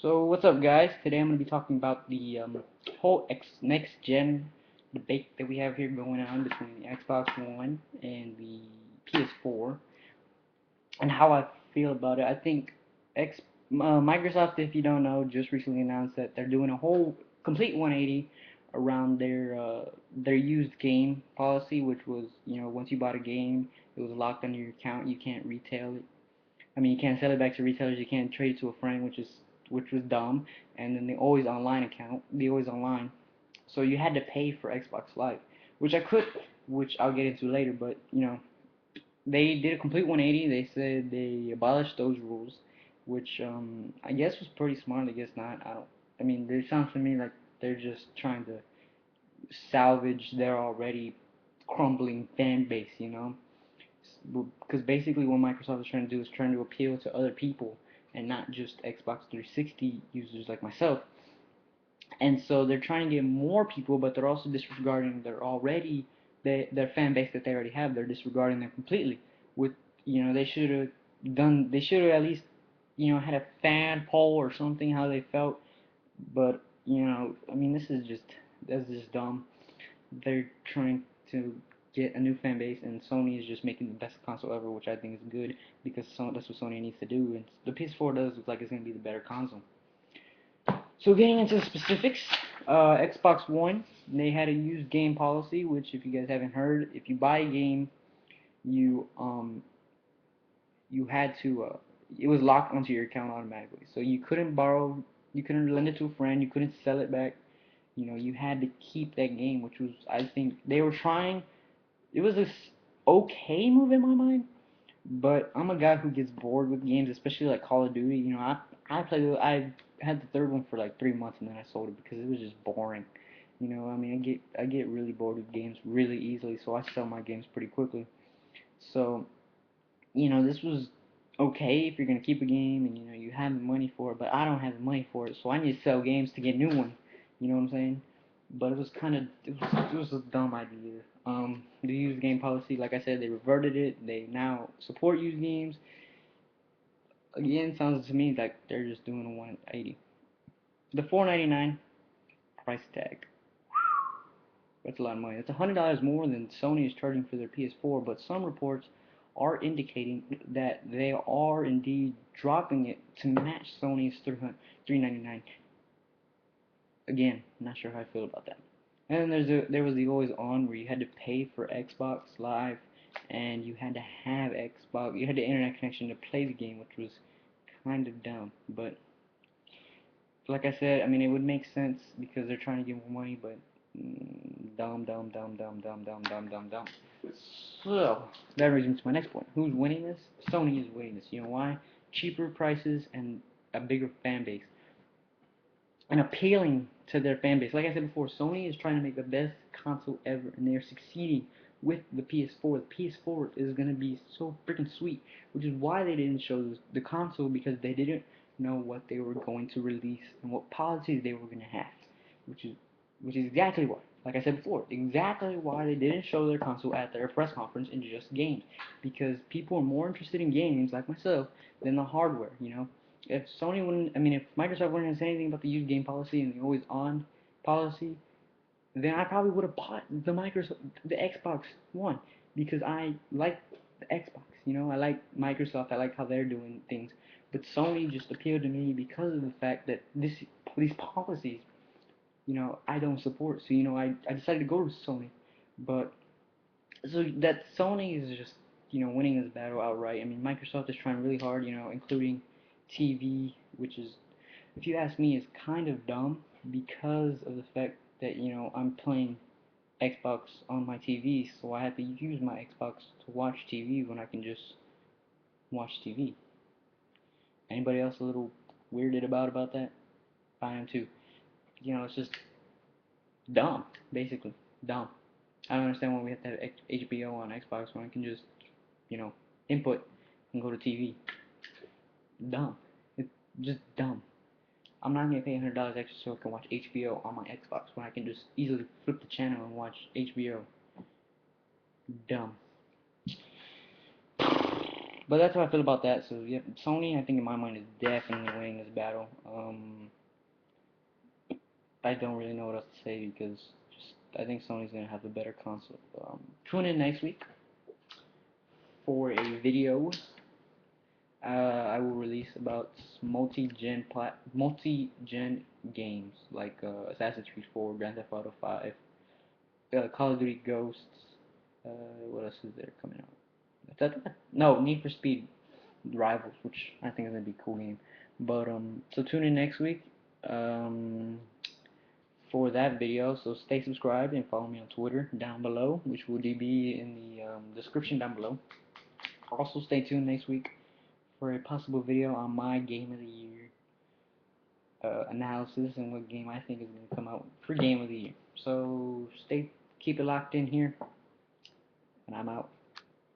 So what's up, guys? Today I'm going to be talking about the whole next gen debate that we have here going on between the Xbox One and the PS4, and how I feel about it. I think Microsoft, if you don't know, just recently announced that they're doing a whole complete 180 around their used game policy, which was, once you bought a game, it was locked on your account. You can't retail it. I mean, you can't sell it back to retailers. You can't trade it to a friend, which was dumb. And then the always online account, the always online. So you had to pay for Xbox Live, which I'll get into later. But they did a complete 180. They said they abolished those rules, which I guess was pretty smart. I guess not. I don't. I mean, it sounds to me like they're just trying to salvage their already crumbling fan base. Because basically what Microsoft is trying to do is trying to appeal to other people and not just Xbox 360 users like myself. And so they're trying to get more people, but they're also disregarding their fan base that they already have. They're disregarding them completely. With they should have at least had a fan poll or something how they felt. But I mean that's just dumb. They're trying to get a new fan base, and Sony is just making the best console ever, which I think is good because that's what Sony needs to do. And the PS4 does look like it's going to be the better console. So getting into the specifics, Xbox One, they had a used game policy, which if you guys haven't heard, if you buy a game, you you had to it was locked onto your account automatically. So you couldn't borrow, you couldn't lend it to a friend, you couldn't sell it back. You had to keep that game, which was, I think they were trying. It was a okay move in my mind, but I'm a guy who gets bored with games, especially like Call of Duty. I had the third one for like 3 months and then I sold it because it was just boring. I mean, I get really bored with games really easily, so I sell my games pretty quickly. So, this was okay if you're gonna keep a game and you have the money for it, but I don't have the money for it, so I need to sell games to get new ones. You know what I'm saying? But it was a dumb idea. The used game policy, like I said, they reverted it. They now support used games. Again, sounds to me like they're just doing a 180. The 499 price tag. That's a lot of money. That's $100 more than Sony is charging for their PS4, but some reports are indicating that they are indeed dropping it to match Sony's 399. Again, not sure how I feel about that. And then there was the always on where you had to pay for Xbox Live, and you had to have you had the internet connection to play the game, which was kind of dumb. But like I said, I mean, it would make sense because they're trying to get more money, but dumb, dumb, dumb, dumb, dumb, dumb, dumb, dumb, dumb. So that brings me to my next point. Who's winning this? Sony is winning this. You know why? Cheaper prices and a bigger fan base, and appealing to their fan base. Like I said before, Sony is trying to make the best console ever, and they're succeeding with the PS4. The PS4 is going to be so freaking sweet, which is why they didn't show the console, because they didn't know what they were going to release and what policies they were going to have, which is exactly why. Like I said before, exactly why they didn't show their console at their press conference in just games, because people are more interested in games, like myself, than the hardware. If Sony wouldn't, I mean, if Microsoft wouldn't have said anything about the used game policy and the always on policy, then I probably would have bought the Xbox One, because I like the Xbox. I like Microsoft. I like how they're doing things. But Sony just appealed to me because of the fact that these policies, I don't support. So I decided to go to Sony, but so that Sony is just winning this battle outright. I mean, Microsoft is trying really hard, including TV, which is, if you ask me, is kind of dumb because of the fact that I'm playing Xbox on my TV, so I have to use my Xbox to watch TV when I can just watch TV. Anybody else a little weirded about that? I am too. It's just dumb, basically dumb. I don't understand why we have to have HBO on Xbox when I can just input and go to TV. Dumb. It's just dumb. I'm not gonna pay $100 extra so I can watch HBO on my Xbox when I can just easily flip the channel and watch HBO. Dumb. But that's how I feel about that. So yeah, Sony, I think in my mind, is definitely winning this battle. I don't really know what else to say because just I think Sony's gonna have the better console. Tune in next week for a video I will release about multi-gen games like Assassin's Creed 4, Grand Theft Auto 5, Call of Duty Ghosts. What else is there coming out? No, Need for Speed Rivals, which I think is gonna be a cool game. But so tune in next week um, for that video. So stay subscribed and follow me on Twitter down below, which will be in the description down below. Also, stay tuned next week for a possible video on my Game of the Year analysis and what game I think is going to come out for Game of the Year. So keep it locked in here, and I'm out.